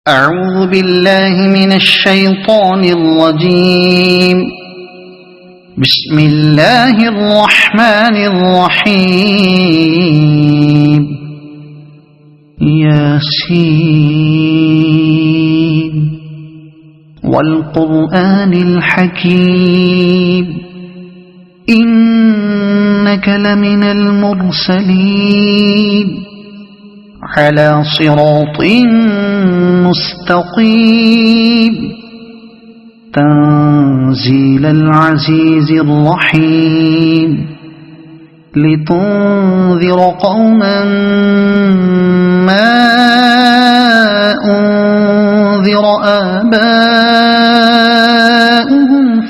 أعوذ بالله من الشيطان الرجيم. بسم الله الرحمن الرحيم. ياسين والقرآن الحكيم إنك لمن المرسلين على صراط مستقيم تنزيل العزيز الرحيم لتنذر قوما ما أنذر آباؤهم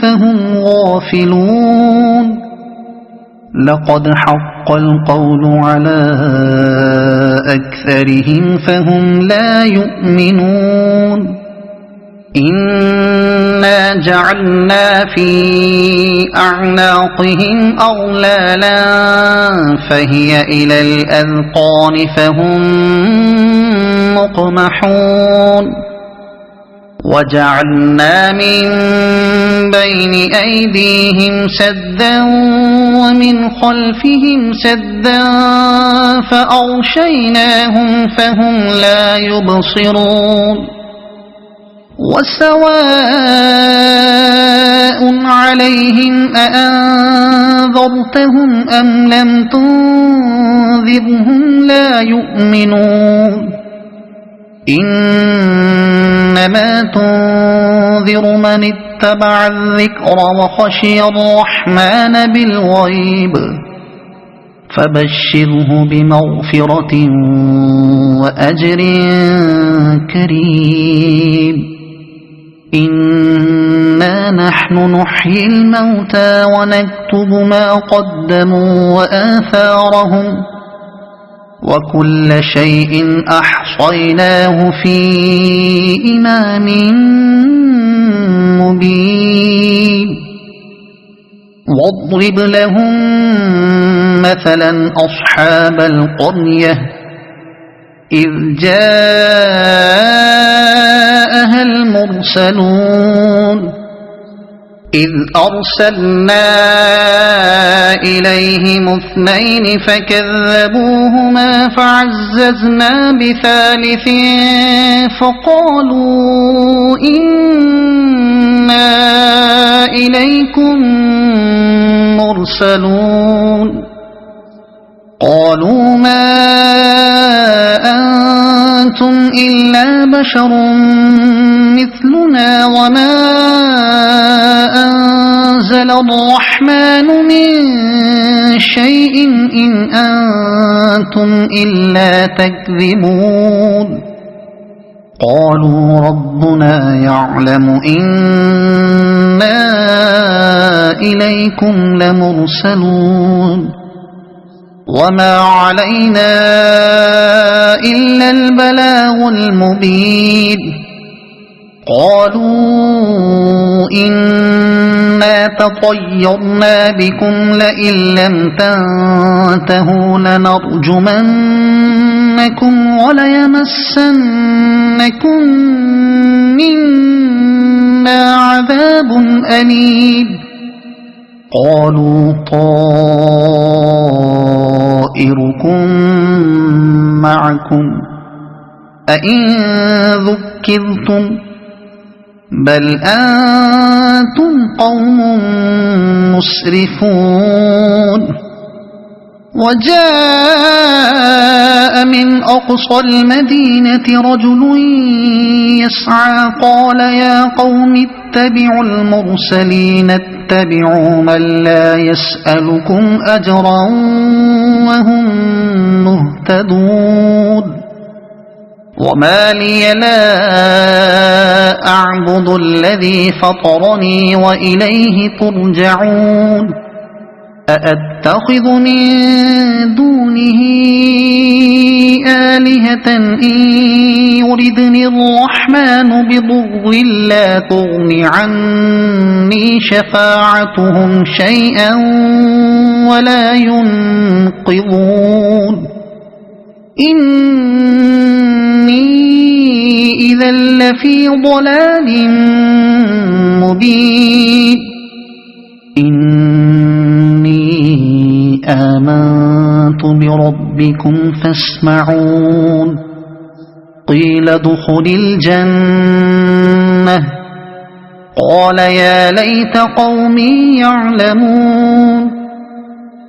فهم غافلون. لقد حق القول على أكثرهم فهم لا يؤمنون. إنا جعلنا في أعناقهم أغلالا فهي إلى الأذقان فهم مقمحون. وجعلنا من بين أيديهم سدا ومن خلفهم سدا فأغشيناهم فهم لا يبصرون. وسواء عليهم أأنذرتهم أم لم تنذرهم لا يؤمنون. إنما تنذر من اتبع الذكر وخشي الرحمن بالغيب فبشره بمغفرة وأجر كريم. إنا نحن نحيي الموتى ونكتب ما قدموا وآثارهم وكل شيء أحصيناه في إمام مبين. واضرب لهم مثلا أصحاب القرية إذ جاءها المرسلون إذ أرسلنا إليهم اثنين فكذبوهما فعززنا بثالث فقالوا إنا إليكم مرسلون. قالوا ما أنتم إلا بشر مثلنا وما أنزل الرحمن من شيء إن أنتم إلا تكذبون. قالوا ربنا يعلم إنا إليكم لمرسلون وما علينا إلا البلاغ المبين. قالوا إنا تطيرنا بكم لئن لم تنتهوا لنرجمنكم وليمسنكم منا عذاب أليم. قالوا طائركم معكم أئن ذكرتم بل أنتم قوم مسرفون. وجاء من أقصى المدينة رجل يسعى قال يا قوم اتبعوا المرسلين اتبعوا من لا يسألكم أجرا وهم مهتدون. وما لي لا أعبد الذي فطرني وإليه ترجعون. أأتخذ من دونه آلهة إن يردني الرحمن بضر لا تغن عني شفاعتهم شيئا ولا ينقذون. إن إني إذا لفي ضلال مبين إني آمنت بربكم فاسمعون قيل ادخل الجنة قال يا ليت قومي يعلمون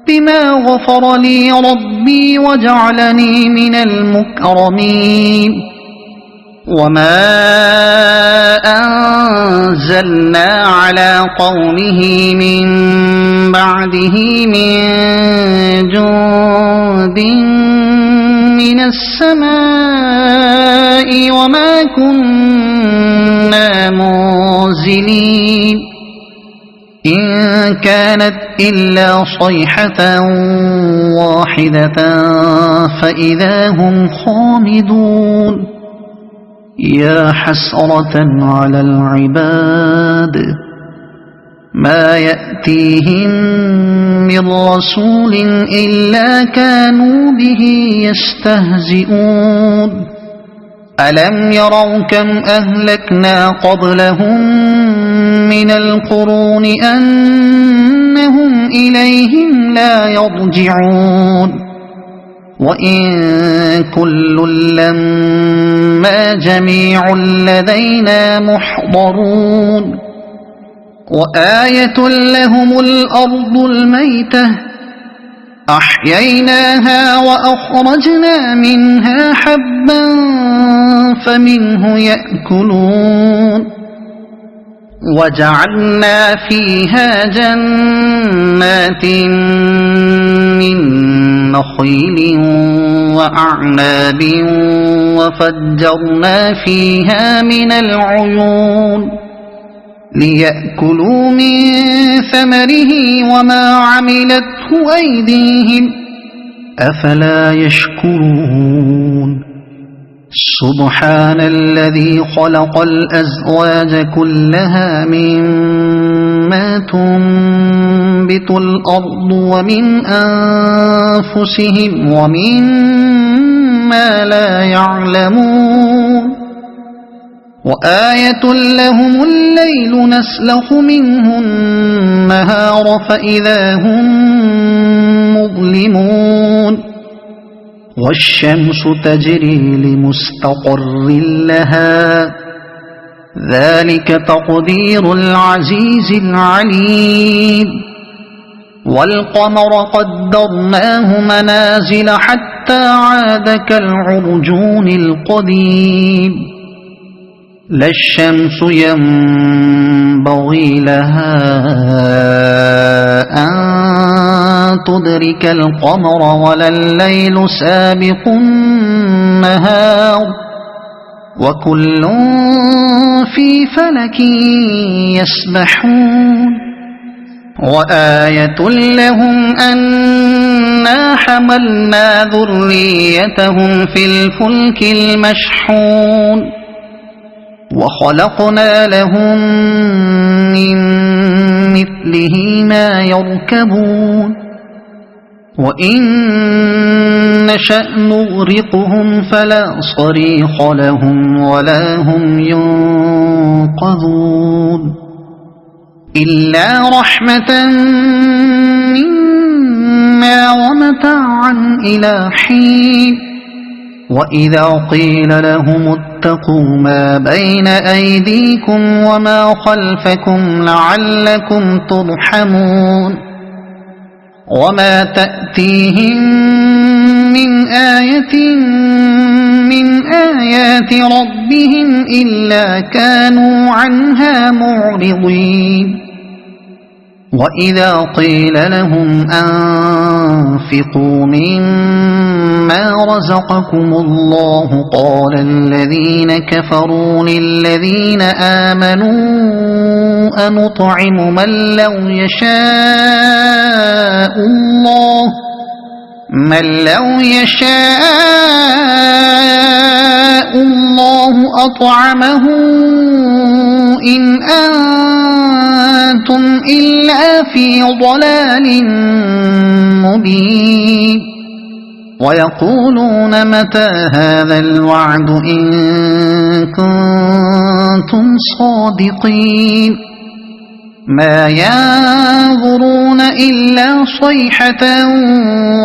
بما غفر لي ربي وجعلني من المكرمين وما أنزلنا على قومه من بعده من جند من السماء وما كنا منزلين إن كانت إلا صيحة واحدة فإذا هم خامدون يا حسرة على العباد ما يأتيهم من رسول إلا كانوا به يستهزئون ألم يروا كم أهلكنا قبلهم من القرون أنهم إليهم لا يرجعون وإن كل لما جميع لدينا محضرون وآية لهم الأرض الميتة أحييناها وأخرجنا منها حبا فمنه يأكلون وجعلنا فيها جنات من نخيل وأعناب وفجرنا فيها من العيون ليأكلوا من ثمره وما عملته أيديهم أفلا يشكرون سبحان الذي خلق الأزواج كلها مما تنبت الأرض ومن أنفسهم ومما لا يعلمون وآية لهم الليل نسلخ منه النهار فإذا هم مظلمون والشمس تجري لمستقر لها ذلك تقدير العزيز العليم والقمر قدرناه منازل حتى عاد كالعرجون القديم لا الشمس ينبغي لها أن تدرك القمر ولا الليل سابق النهار وكل في فلك يسبحون وآية لهم أنا حملنا ذريتهم في الفلك المشحون وخلقنا لهم من مثله ما يركبون وإن نشأ نغرقهم فلا صريخ لهم ولا هم ينقذون إلا رحمة منا ومتاعا إلى حين وإذا قيل لهم اتقوا ما بين أيديكم وما خلفكم لعلكم ترحمون وما تأتيهم من آية من آيات ربهم إلا كانوا عنها معرضين وإذا قيل لهم أنفقوا مما رزقكم الله قال الذين كفروا للذين آمنوا أنطعم من لو يشاء الله أطعمه إن أنتم إلا في ضلال مبين ويقولون متى هذا الوعد إن كنتم صادقين ما ينظرون إلا صيحة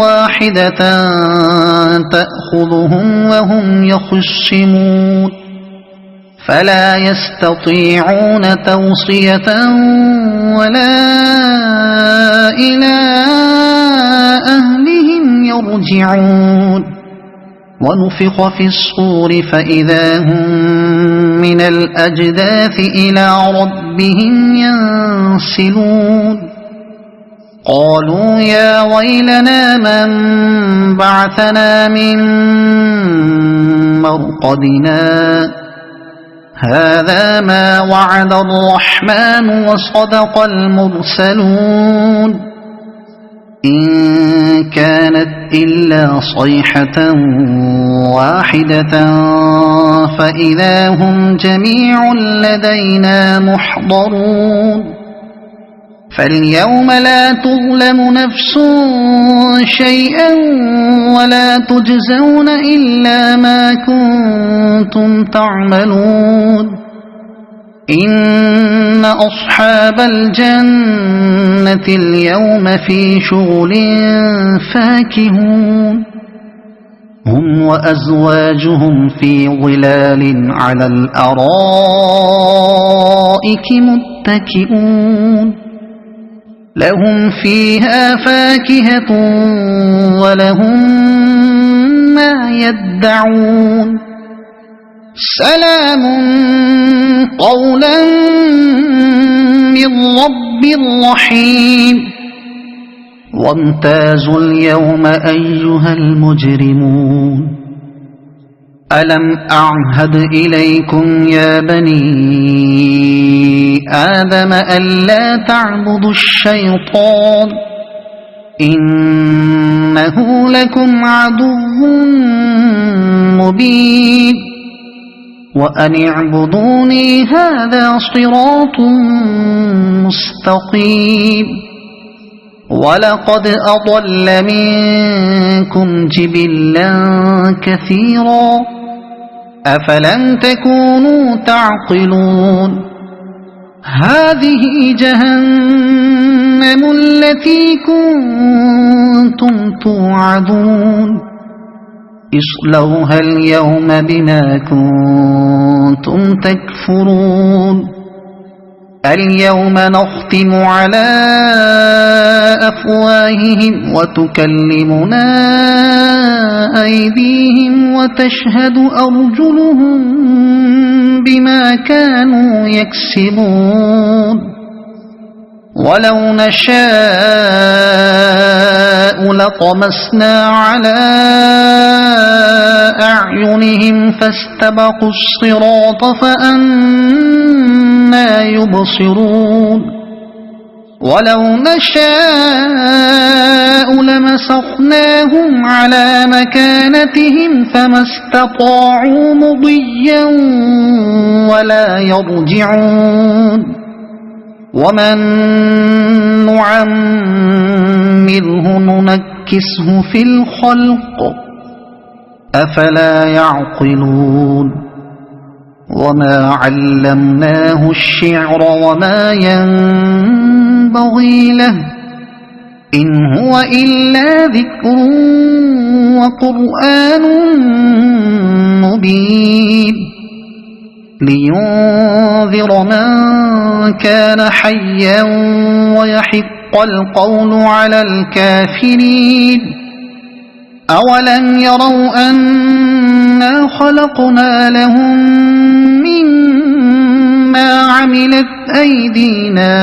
واحدة تأخذهم وهم يخصمون فلا يستطيعون توصية ولا إلى أهلهم يرجعون ونفخ في الصور فإذا هم من الأجداث إلى ربهم ينسلون قالوا يا ويلنا من بعثنا من مرقدنا هذا ما وعد الرحمن وصدق المرسلون إن كانت إلا صيحة واحدة فإذا هم جميع لدينا محضرون فاليوم لا تظلم نفس شيئا ولا تجزون إلا ما كنتم تعملون إن أصحاب الجنة اليوم في شغل فاكهون هم وأزواجهم في ظلال على الأرائك متكئون لهم فيها فاكهة ولهم ما يدعون سلام قولا من رب رحيم وامتازوا اليوم أيها المجرمون ألم أعهد إليكم يا بني آدم ألا تعبدوا الشيطان إنه لكم عدو مبين وأن اعبدوني هذا صراط مستقيم ولقد أضل منكم جبلا كثيرا أفلم تكونوا تعقلون هذه جهنم التي كنتم توعدون اصلوها اليوم بما كنتم تكفرون اليوم نختم على أفواههم وتكلمنا أيديهم وتشهد أرجلهم بما كانوا يكسبون ولو نشاء لطمسنا على أعينهم فاستبقوا الصراط فأنى يبصرون ولو نشاء لمسخناهم على مكانتهم فما استطاعوا مضيا ولا يرجعون ومن نعمره ننكسه في الخلق أفلا يعقلون وما علمناه الشعر وما ينبغي له إن هو إلا ذكر وقرآن مبين لينذر من كان حيا ويحق القول على الكافرين أولم يروا أنا خلقنا لهم مما عملت أيدينا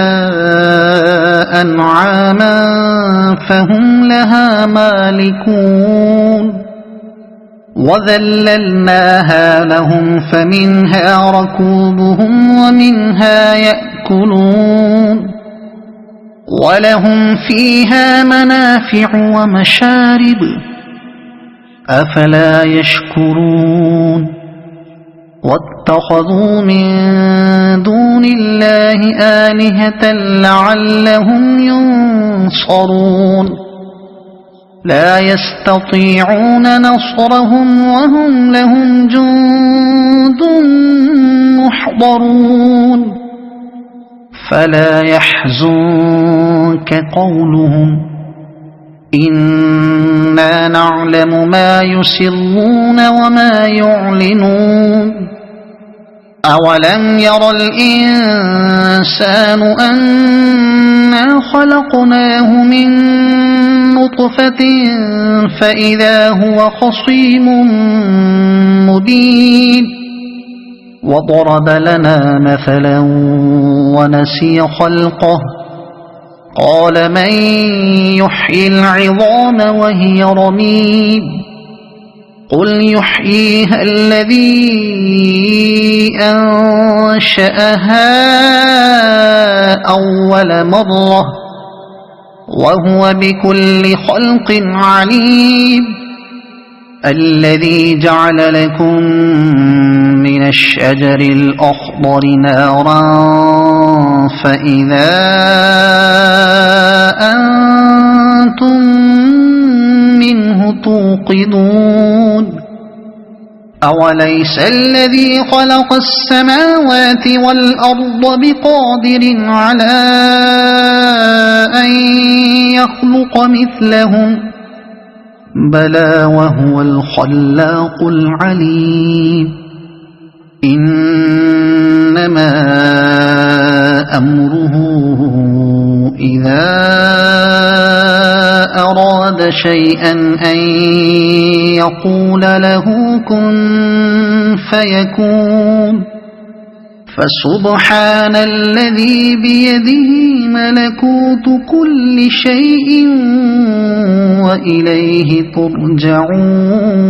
أنعاما فهم لها مالكون وذللناها لهم فمنها ركوبهم ومنها يأكلون ولهم فيها منافع ومشارب أفلا يشكرون واتخذوا من دون الله آلهة لعلهم ينصرون لا يستطيعون نصرهم وهم لهم جند محضرون فلا يحزنك قولهم إنا نعلم ما يسرون وما يعلنون أولم ير الإنسان أنا خلقناه من نطفة فإذا هو خصيم مبين وضرب لنا مثلا ونسي خلقه قال من يحيي العظام وهي رميم قل يحييها الذي أنشأها أول مرة وهو بكل خلق عليم الذي جعل لكم من الشجر الأخضر نارا فإذا أنتم منه توقدون أوليس الذي خلق السماوات والأرض بقادر على أن يخلق مثلهم بلى وهو الخلاق العليم إنما أمره إذا أراد شيئا أن يقول له كن فيكون فسبحان الذي بيده ملكوت كل شيء وإليه ترجعون